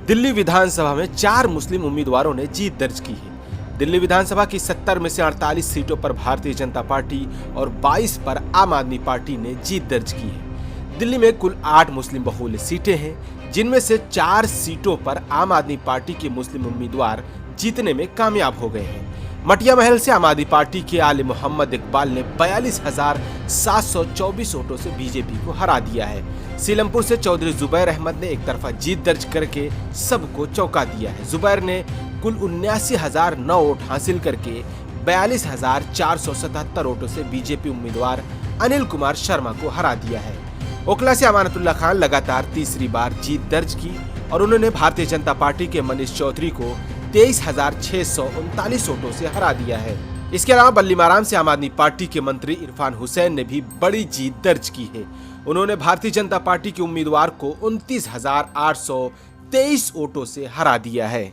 दिल्ली विधानसभा में 4 मुस्लिम उम्मीदवारों ने जीत दर्ज की है। दिल्ली विधानसभा की 70 में से 48 सीटों पर भारतीय जनता पार्टी और 22 पर आम आदमी पार्टी ने जीत दर्ज की है। दिल्ली में कुल 8 मुस्लिम बहुल्य सीटें हैं, जिनमें से 4 सीटों पर आम आदमी पार्टी के मुस्लिम उम्मीदवार जीतने में कामयाब हो गए हैं। मटिया महल से आम आदमी पार्टी के आले मोहम्मद इकबाल ने 42,724 वोटों से बीजेपी को हरा दिया है। सीलमपुर से चौधरी जुबैर अहमद ने एक तरफा जीत दर्ज करके सबको चौंका दिया है। जुबैर ने कुल 79,009 वोट हासिल करके 42,477 वोटों से बीजेपी उम्मीदवार अनिल कुमार शर्मा को हरा दिया है। ओखला से अमानतुल्लाह खान लगातार तीसरी बार जीत दर्ज की और उन्होंने भारतीय जनता पार्टी के मनीष चौधरी को 23,639 वोटों से हरा दिया है। इसके अलावा बल्लीमाराम से आम आदमी पार्टी के मंत्री इरफान हुसैन ने भी बड़ी जीत दर्ज की है। उन्होंने भारतीय जनता पार्टी के उम्मीदवार को 29,823 वोटों से हरा दिया है।